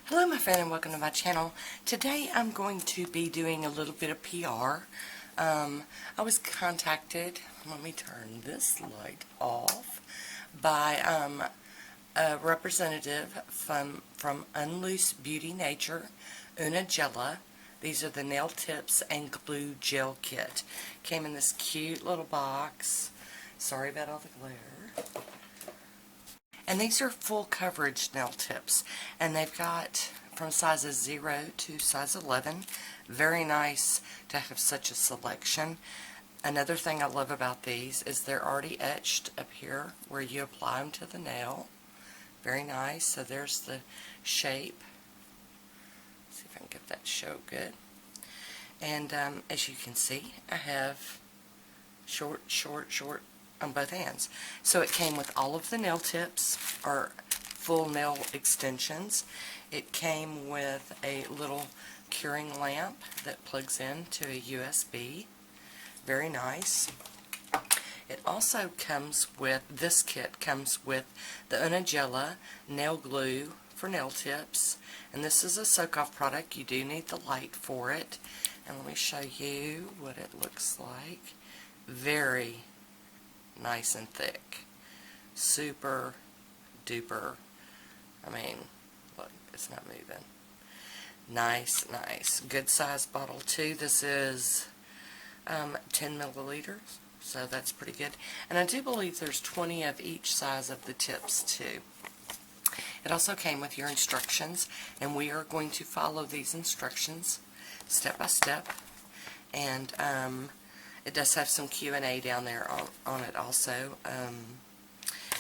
Hello my friend and welcome to my channel. Today I'm going to be doing a little bit of PR. I was contacted, let me turn this light off, by a representative from Unloose Beauty Nature, Gella. These are the nail tips and glue gel kit. Came in this cute little box. Sorry about all the glare. And these are full coverage nail tips, and they've got from sizes 0 to size 11. Very nice to have such a selection. Another thing I love about these is they're already etched up here where you apply them to the nail. Very nice. So there's the shape. Let's see if I can get that show good. And as you can see, I have short on both hands. So it came with all of the nail tips, or full nail extensions. It came with a little curing lamp that plugs into a USB. Very nice. It also comes with, this kit comes with the Gella nail glue for nail tips. And this is a soak-off product. You do need the light for it. And let me show you what it looks like. Very nice and thick. Super duper. I mean, look, it's not moving. Nice. Good size bottle too. This is 10 milliliters, so that's pretty good. And I do believe there's 20 of each size of the tips too. It also came with your instructions, and we are going to follow these instructions step by step. And it does have some Q&A down there on it also.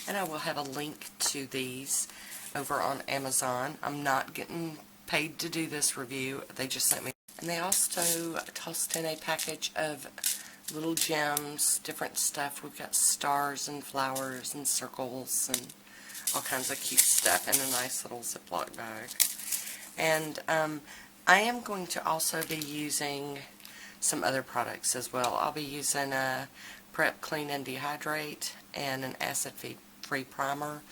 And I will have a link to these over on Amazon. I'm not getting paid to do this review. They just sent me. And they also tossed in a package of little gems, different stuff. We've got stars and flowers and circles and all kinds of cute stuff in a nice little Ziploc bag. And I am going to also be using some other products as well. I'll be using a Prep Clean and Dehydrate and an acid-free primer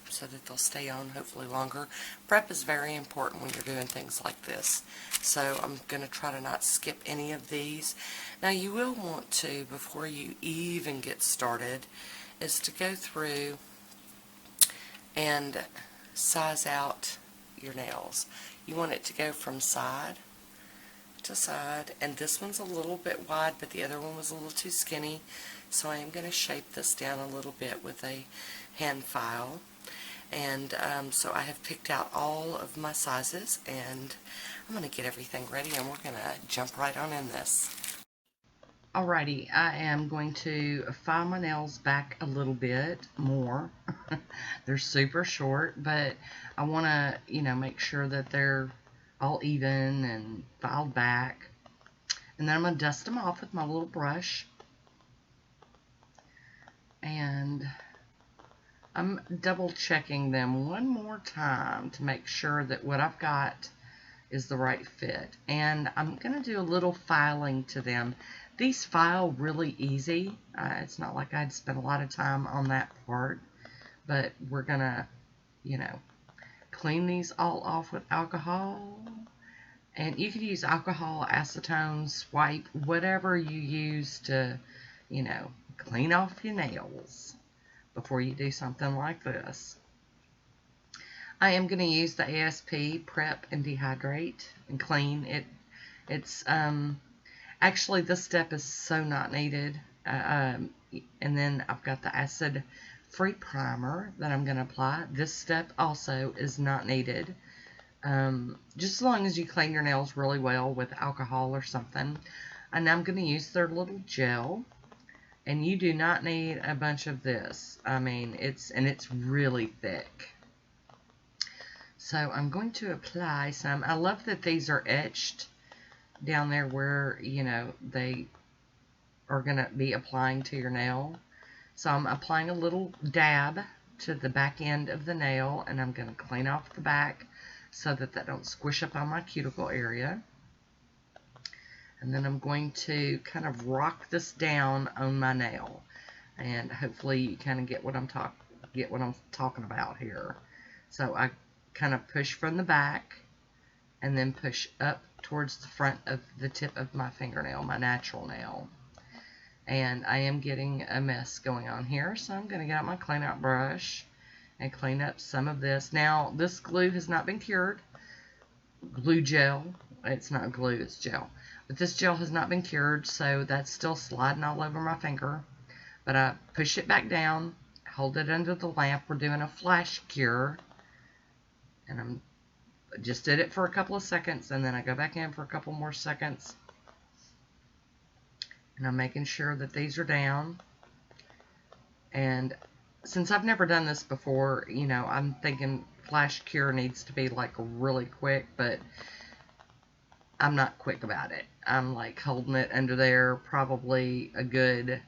so that they'll stay on hopefully longer. Prep is very important when you're doing things like this. So I'm going to try to not skip any of these. Now you will want to, before you even get started, is to go through and size out your nails. You want it to go from side to side, and this one's a little bit wide, but the other one was a little too skinny, so I am going to shape this down a little bit with a hand file. And so I have picked out all of my sizes, and I'm going to get everything ready, and we're going to jump right on in this. Alrighty, I am going to file my nails back a little bit more. They're super short, but I want to, make sure that they're all even and filed back. And then I'm going to dust them off with my little brush. And I'm double checking them one more time to make sure that what I've got is the right fit. And I'm going to do a little filing to them. These file really easy. It's not like I'd spend a lot of time on that part, but we're going to, clean these all off with alcohol. And you could use alcohol, acetone, swipe, whatever you use to, clean off your nails before you do something like this. I am going to use the ASP Prep and Dehydrate and Clean. It's actually, this step is so not needed. And then I've got the acid-free primer that I'm going to apply. This step also is not needed. Just as long as you clean your nails really well with alcohol or something. And I'm going to use their little gel. And you do not need a bunch of this. I mean, it's really thick. So I'm going to apply some. I love that these are etched down there where, they are going to be applying to your nail. So I'm applying a little dab to the back end of the nail, and I'm going to clean off the back so that that don't squish up on my cuticle area. And then I'm going to kind of rock this down on my nail, and hopefully you kind of get what I'm talking about here. So I kind of push from the back and then push up towards the front of the tip of my fingernail, my natural nail. And I am getting a mess going on here, so I'm going to get out my clean out brush and clean up some of this. Now, this glue has not been cured. Glue gel. It's not glue, it's gel. But this gel has not been cured, so that's still sliding all over my finger. But I push it back down, hold it under the lamp. We're doing a flash cure. And I'm just did it for a couple of seconds, and then I go back in for a couple more seconds. And I'm making sure that these are down. And since I've never done this before, you know, I'm thinking flash cure needs to be like really quick, but I'm not quick about it. I'm like holding it under there probably a good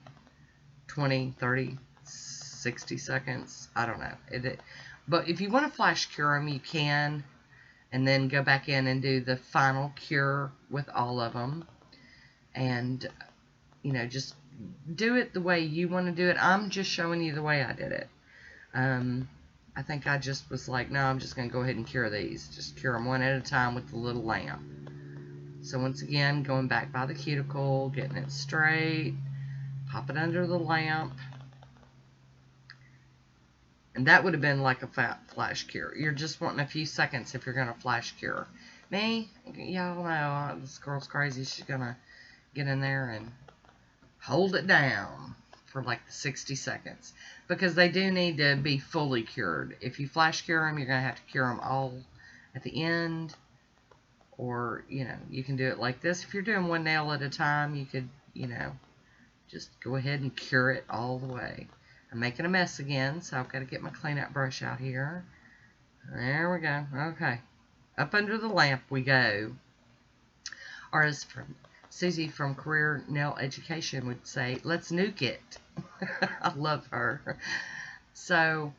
20, 30, 60 seconds. I don't know. But if you want to flash cure them, you can. And then go back in and do the final cure with all of them. And, you know, just do it the way you want to do it. I'm just showing you the way I did it. I think I just was like, no, I'm just going to go ahead and cure these. Just cure them one at a time with the little lamp. So once again, going back by the cuticle, getting it straight, pop it under the lamp. And that would have been like a flash cure. You're just wanting a few seconds if you're going to flash cure. Me, y'all know, this girl's crazy. She's going to get in there and hold it down for like 60 seconds. Because they do need to be fully cured. If you flash cure them, you're going to have to cure them all at the end. Or, you know, you can do it like this. If you're doing one nail at a time, you could, you know, just go ahead and cure it all the way. I'm making a mess again, so I've got to get my clean out brush out here. There we go. Okay. Up under the lamp we go. Or as Susie from Career Nail Education would say, let's nuke it. I love her. So,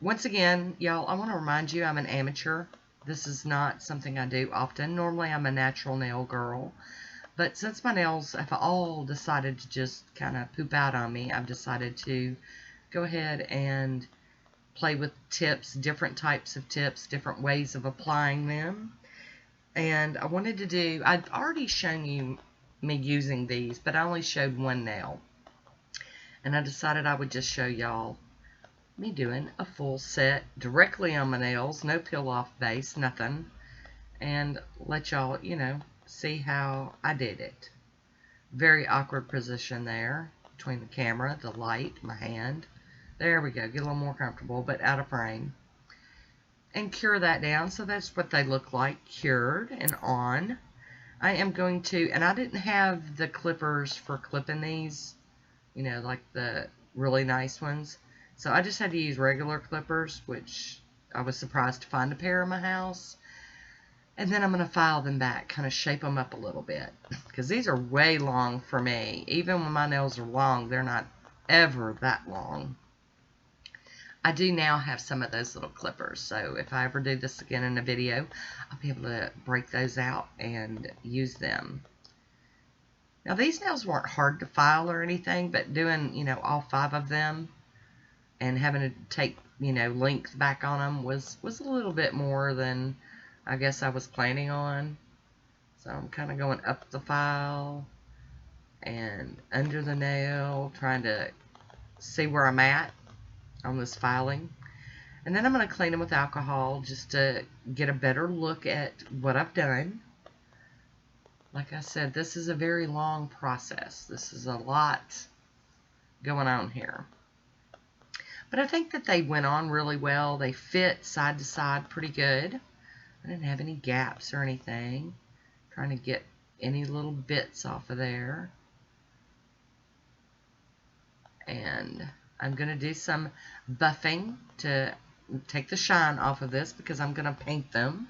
once again, y'all, I want to remind you I'm an amateur. This is not something I do often. Normally, I'm a natural nail girl. But since my nails have all decided to just kind of poop out on me, I've decided to go ahead and play with tips, different types of tips, different ways of applying them. And I wanted to do, I've already shown you me using these, but I only showed one nail. And I decided I would just show y'all me doing a full set directly on my nails, no peel off base, nothing, and let y'all, you know, see how I did it. Very awkward position there between the camera, the light, my hand. There we go, get a little more comfortable, but out of frame. And cure that down, so that's what they look like, cured and on. I am going to, and I didn't have the clippers for clipping these, you know, like the really nice ones. So I just had to use regular clippers, which I was surprised to find a pair in my house. And then I'm going to file them back, kind of shape them up a little bit. Because these are way long for me. Even when my nails are long, they're not ever that long. I do now have some of those little clippers. So if I ever do this again in a video, I'll be able to break those out and use them. Now these nails weren't hard to file or anything, but doing, you know, all 5 of them and having to take, you know, length back on them was a little bit more than I guess I was planning on. So I'm kind of going up the file and under the nail, trying to see where I'm at on this filing. And then I'm going to clean them with alcohol just to get a better look at what I've done. Like I said, this is a very long process. This is a lot going on here. But I think that they went on really well. They fit side to side pretty good. I didn't have any gaps or anything. Trying to get any little bits off of there. And I'm going to do some buffing to take the shine off of this because I'm going to paint them.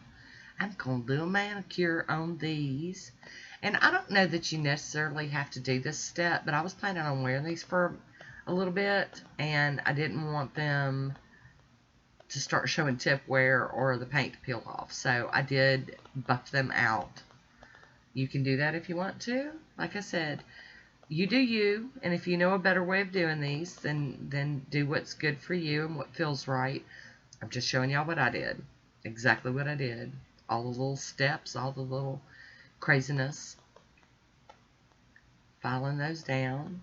I'm going to do a manicure on these. And I don't know that you necessarily have to do this step, but I was planning on wearing these for a little bit, and I didn't want them to start showing tip wear or the paint to peel off. So I did buff them out. You can do that if you want to. Like I said, you do you, and if you know a better way of doing these, then do what's good for you and what feels right. I'm just showing y'all what I did. Exactly what I did. All the little steps, all the little craziness. Filing those down.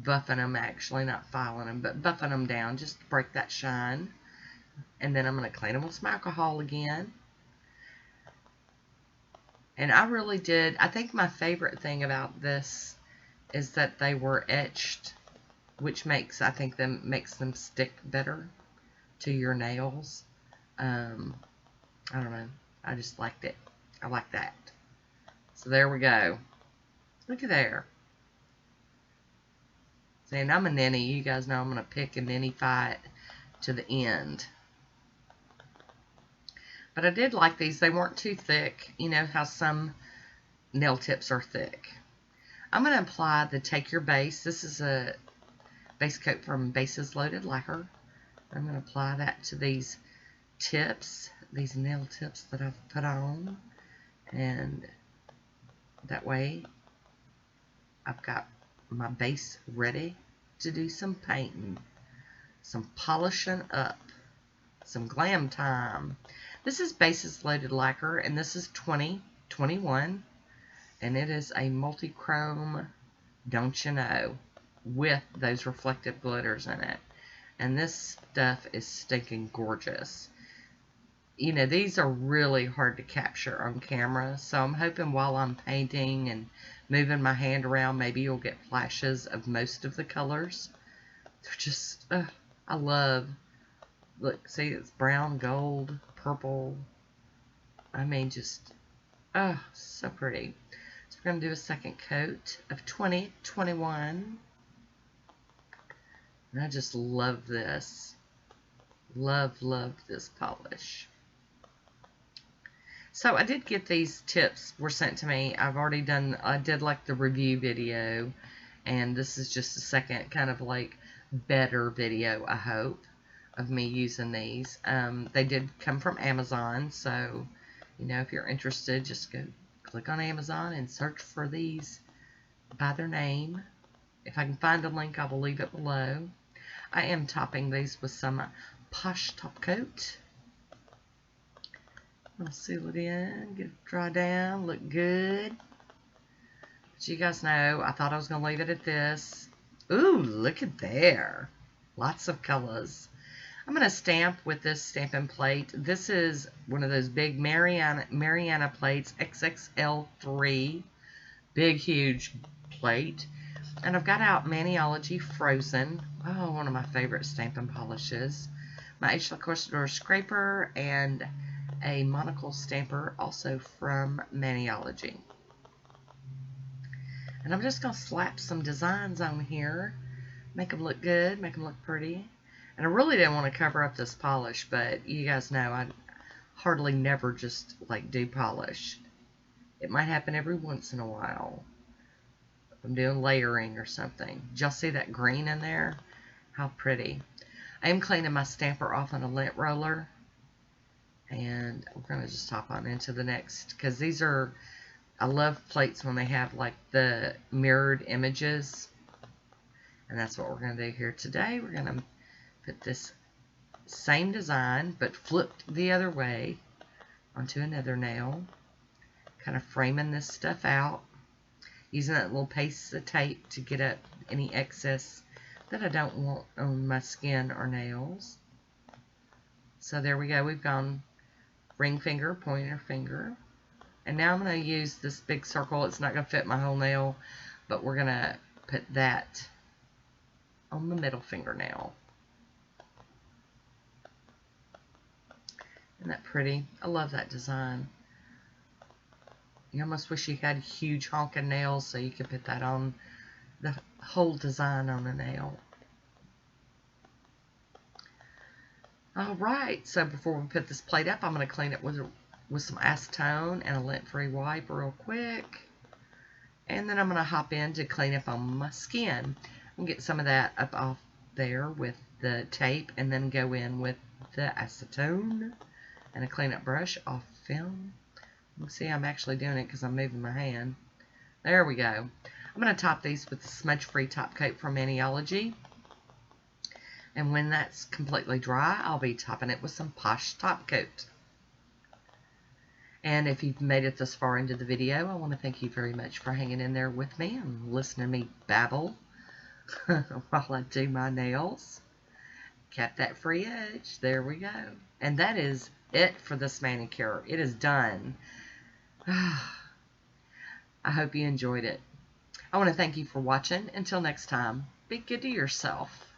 Buffing them, actually, not filing them, but buffing them down just to break that shine. And then I'm going to clean them with some alcohol again. And I really did, I think my favorite thing about this is that they were etched, which makes, I think, makes them stick better to your nails. I don't know. I just liked it. I like that. So there we go. Look at there. And I'm a ninny. You guys know I'm going to pick a ninny fight to the end. But I did like these. They weren't too thick. You know how some nail tips are thick. I'm going to apply the Take Your Base. This is a base coat from Bases Loaded Lacquer. I'm going to apply that to these tips, these nail tips that I've put on. And that way I've got my base ready to do some painting, some polishing up, some glam time. This is Bases Loaded Lacquer, and this is 2021, and it is a multi-chrome, don't you know, with those reflective glitters in it. And this stuff is stinking gorgeous. You know, these are really hard to capture on camera, so I'm hoping while I'm painting and moving my hand around, maybe you'll get flashes of most of the colors. They're just, I love, look, see, it's brown, gold, purple. I mean, just, so pretty. So we're going to do a second coat of 2021. And I just love this. Love this polish. So I did get these tips were sent to me. I've already done, I did like the review video, and this is just a second kind of like better video, I hope, of me using these. They did come from Amazon, so, you know, if you're interested, just go click on Amazon and search for these by their name. If I can find a link, I will leave it below. I am topping these with some Poshe top coat. I'll seal it in, get it dry down, look good. But you guys know, I thought I was going to leave it at this. Ooh, look at there. Lots of colors. I'm going to stamp with this stamping plate. This is one of those big Mariana plates, XXL3. Big, huge plate. And I've got out Maniology Frozen. Oh, one of my favorite stamping polishes. My H. Lacoste scraper and a Monocle stamper, also from Maniology. And I'm just going to slap some designs on here. Make them look good, make them look pretty. And I really didn't want to cover up this polish, but you guys know I hardly never just like do polish. It might happen every once in a while. I'm doing layering or something. Did y'all see that green in there? How pretty. I am cleaning my stamper off on a lint roller. And we're going to just hop on into the next. Because these are, I love plates when they have like the mirrored images. And that's what we're going to do here today. We're going to put this same design, but flipped the other way, onto another nail. Kind of framing this stuff out. Using that little piece of tape to get up any excess that I don't want on my skin or nails. So there we go. We've gone ring finger, pointer finger. And now I'm going to use this big circle. It's not going to fit my whole nail, but we're going to put that on the middle fingernail. Isn't that pretty? I love that design. You almost wish you had huge honking nails so you could put that on the whole design on a nail. Alright, so before we put this plate up, I'm going to clean it with some acetone and a lint-free wipe real quick. And then I'm going to hop in to clean up on my skin. And get some of that up off there with the tape, and then go in with the acetone and a cleanup brush off film. You can see I'm actually doing it because I'm moving my hand. There we go. I'm going to top these with the smudge-free top coat from Maniology. And when that's completely dry, I'll be topping it with some Poshe top coat. And if you've made it this far into the video, I want to thank you very much for hanging in there with me and listening to me babble while I do my nails. Cap that free edge. There we go. And that is it for this manicure. It is done. I hope you enjoyed it. I want to thank you for watching. Until next time, be good to yourself.